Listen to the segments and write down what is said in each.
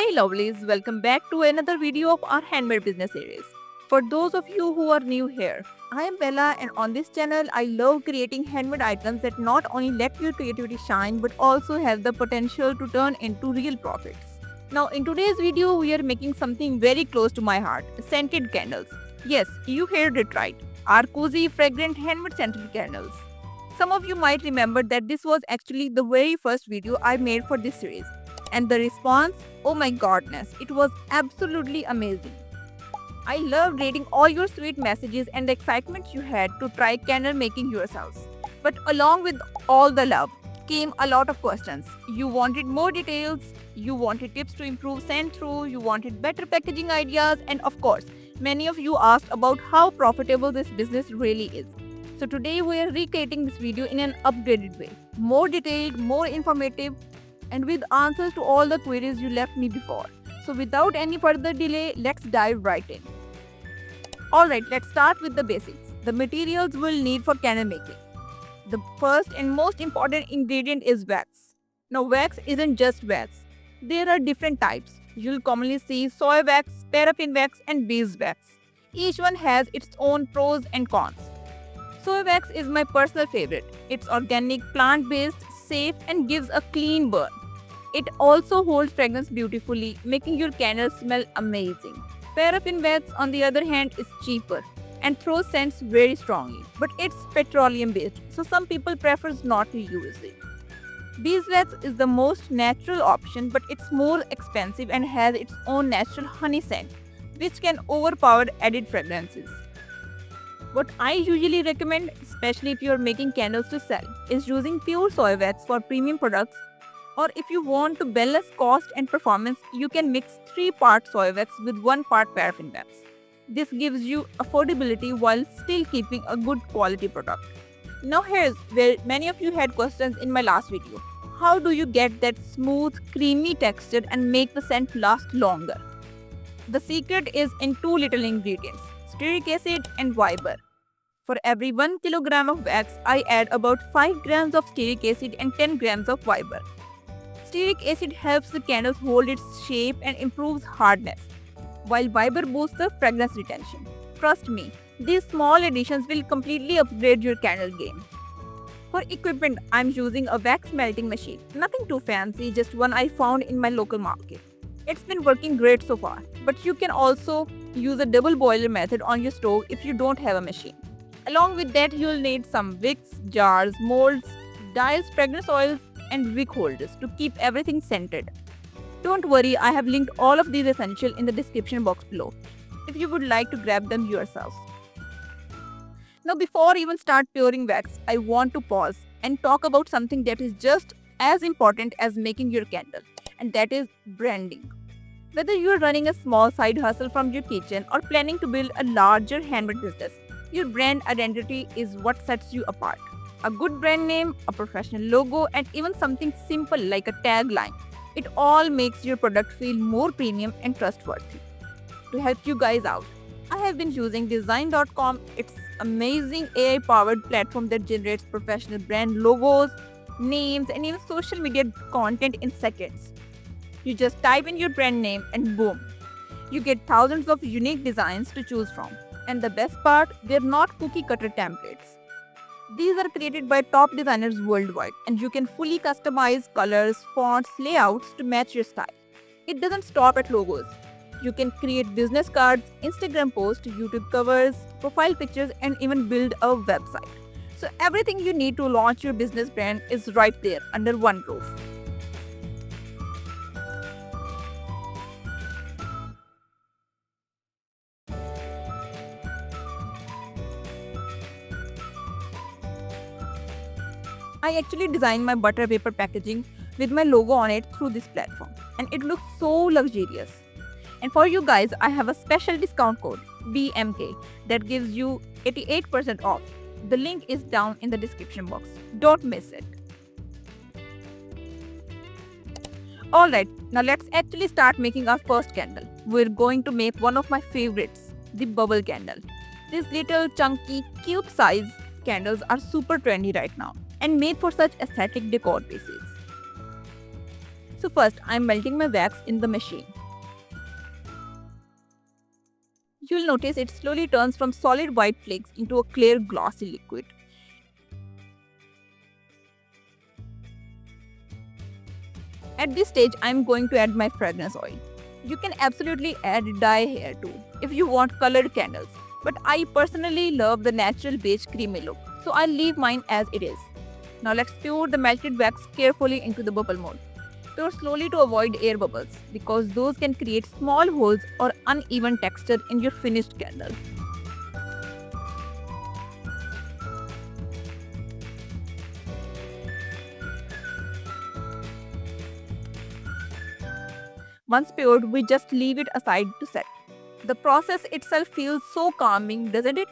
Hey lovelies, welcome back to another video of our handmade business series. For those of you who are new here, I am Bella and on this channel I love creating handmade items that not only let your creativity shine but also have the potential to turn into real profits. Now in today's video we are making something very close to my heart, scented candles. Yes, you heard it right, our cozy fragrant handmade scented candles. Some of you might remember that this was actually the very first video I made for this series. And the response, oh my godness, it was absolutely amazing. I loved reading all your sweet messages and the excitement you had to try candle making yourselves. But along with all the love came a lot of questions. You wanted more details, you wanted tips to improve send through, you wanted better packaging ideas, and of course, many of you asked about how profitable this business really is. So today we are recreating this video in an upgraded way, more detailed, more informative, and with answers to all the queries you left me before. So without any further delay, let's dive right in. Alright, let's start with the basics. The materials we'll need for candle making. The first and most important ingredient is wax. Now wax isn't just wax. There are different types. You'll commonly see soy wax, paraffin wax and beeswax. Each one has its own pros and cons. Soy wax is my personal favorite. It's organic, plant-based, safe and gives a clean burn. It also holds fragrance beautifully, making your candle smell amazing. Paraffin wax, on the other hand, is cheaper and throws scents very strongly, but it's petroleum based, so some people prefer not to use it. Beeswax is the most natural option, but it's more expensive and has its own natural honey scent, which can overpower added fragrances. What I usually recommend, especially if you are making candles to sell, is using pure soy wax for premium products, or if you want to balance cost and performance, you can mix 3 parts soy wax with 1 part paraffin wax. This gives you affordability while still keeping a good quality product. Now here's where many of you had questions in my last video. How do you get that smooth, creamy texture and make the scent last longer? The secret is in 2 little ingredients, stearic acid and Viber. For every 1 kilogram of wax, I add about 5 grams of stearic acid and 10 grams of Viber. Stearic acid helps the candles hold its shape and improves hardness, while Viber boosts the fragrance retention. Trust me, these small additions will completely upgrade your candle game. For equipment, I'm using a wax melting machine. Nothing too fancy, just one I found in my local market. It's been working great so far, but you can also use a double boiler method on your stove if you don't have a machine. Along with that, you'll need some wicks, jars, molds, dyes, fragrance oils, and wick holders to keep everything scented. Don't worry, I have linked all of these essentials in the description box below if you would like to grab them yourselves. Now before even start pouring wax, I want to pause and talk about something that is just as important as making your candle, and that is branding. Whether you are running a small side hustle from your kitchen or planning to build a larger handmade business, your brand identity is what sets you apart. A good brand name, a professional logo, and even something simple like a tagline. It all makes your product feel more premium and trustworthy. To help you guys out, I have been using Design.com. It's amazing AI-powered platform that generates professional brand logos, names, and even social media content in seconds. You just type in your brand name and boom, you get thousands of unique designs to choose from. And the best part, they're not cookie-cutter templates. These are created by top designers worldwide, and you can fully customize colors, fonts, layouts to match your style. It doesn't stop at logos. You can create business cards, Instagram posts, YouTube covers, profile pictures, and even build a website. So everything you need to launch your business brand is right there under one roof. I actually designed my butter paper packaging with my logo on it through this platform, and it looks so luxurious. And for you guys, I have a special discount code BMK that gives you 88% off. The link is down in the description box. Don't miss it. Alright, now let's actually start making our first candle. We're going to make one of my favorites, the bubble candle. These little chunky, cute size candles are super trendy right now and made for such aesthetic decor pieces. So first, I'm melting my wax in the machine. You'll notice it slowly turns from solid white flakes into a clear glossy liquid. At this stage, I'm going to add my fragrance oil. You can absolutely add dye here too if you want colored candles, but I personally love the natural beige creamy look, so I'll leave mine as it is. Now let's pour the melted wax carefully into the bubble mold. Pour slowly to avoid air bubbles because those can create small holes or uneven texture in your finished candle. Once poured, we just leave it aside to set. The process itself feels so calming, doesn't it?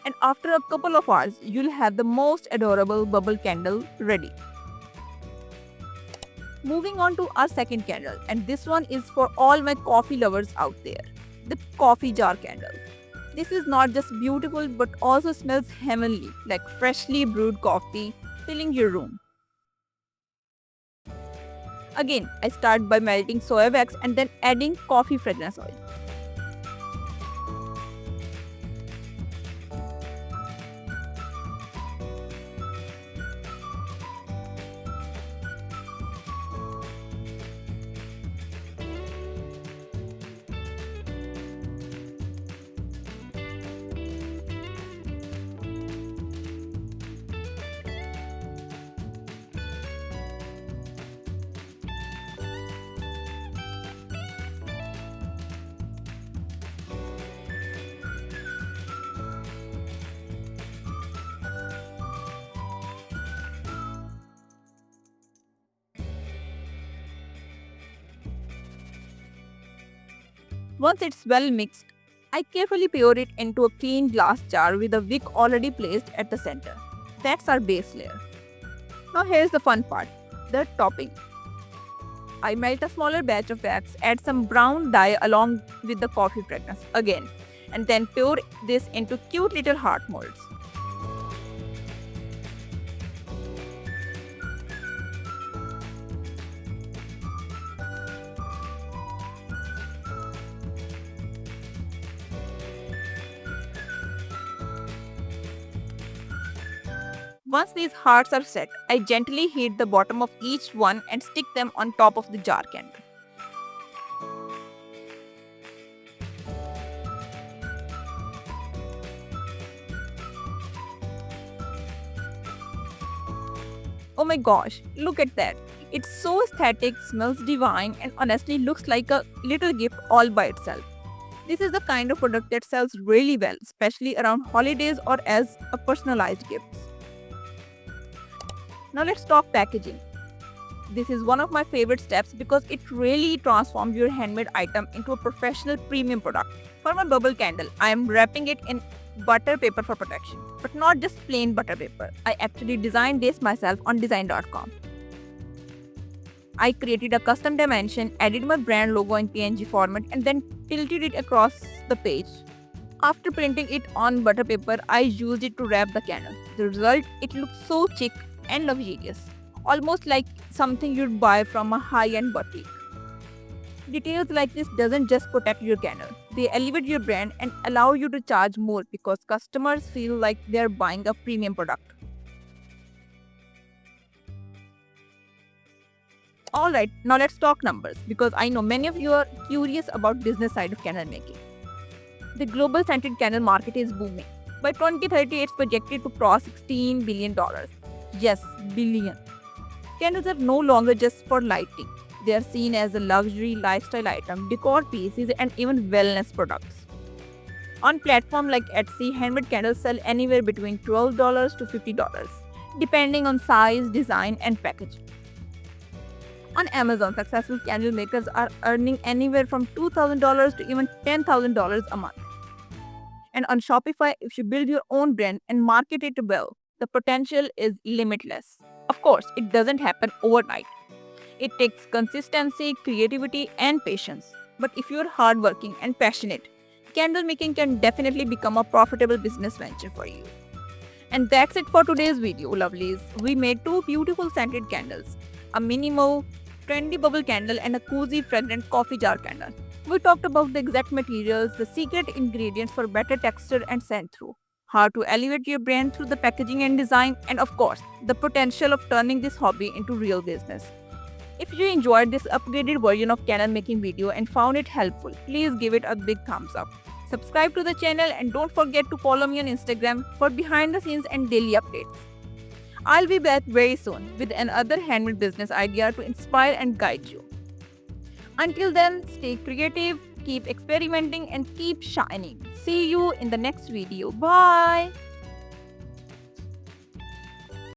And after a couple of hours, you'll have the most adorable bubble candle ready. Moving on to our second candle, and this one is for all my coffee lovers out there, the coffee jar candle. This is not just beautiful but also smells heavenly, like freshly brewed coffee filling your room. Again, I start by melting soya wax and then adding coffee fragrance oil. Once it's well mixed, I carefully pour it into a clean glass jar with a wick already placed at the center. That's our base layer. Now here's the fun part, the topping. I melt a smaller batch of wax, add some brown dye along with the coffee fragrance again, and then pour this into cute little heart molds. Once these hearts are set, I gently heat the bottom of each one and stick them on top of the jar candle. Oh my gosh, look at that. It's so aesthetic, smells divine, and honestly looks like a little gift all by itself. This is the kind of product that sells really well, especially around holidays or as a personalized gift. Now let's talk packaging. This is one of my favorite steps because it really transforms your handmade item into a professional premium product. For my bubble candle, I am wrapping it in butter paper for protection. But not just plain butter paper. I actually designed this myself on design.com. I created a custom dimension, added my brand logo in PNG format and then tilted it across the page. After printing it on butter paper, I used it to wrap the candle. The result, it looks so chic and luxurious, almost like something you'd buy from a high-end boutique. Details like this doesn't just protect your candle, they elevate your brand and allow you to charge more because customers feel like they're buying a premium product. Alright, now let's talk numbers because I know many of you are curious about business side of candle making. The global scented candle market is booming. By 2030, it's projected to cross $16 billion. Yes, billion. Candles are no longer just for lighting. They are seen as a luxury lifestyle item, decor pieces, and even wellness products. On platforms like Etsy, handmade candles sell anywhere between $12 to $50, depending on size, design, and packaging. On Amazon, successful candle makers are earning anywhere from $2,000 to even $10,000 a month. And on Shopify, if you build your own brand and market it well, the potential is limitless. Of course, it doesn't happen overnight. It takes consistency, creativity, and patience. But if you're hardworking and passionate, candle making can definitely become a profitable business venture for you. And that's it for today's video, lovelies. We made two beautiful scented candles, a minimal trendy bubble candle, and a cozy fragrant coffee jar candle. We talked about the exact materials, the secret ingredients for better texture and scent through, how to elevate your brand through the packaging and design, and of course, the potential of turning this hobby into real business. If you enjoyed this upgraded version of candle making video and found it helpful, please give it a big thumbs up. Subscribe to the channel and don't forget to follow me on Instagram for behind the scenes and daily updates. I'll be back very soon with another handmade business idea to inspire and guide you. Until then, stay creative, keep experimenting, and keep shining. See you in the next video. Bye!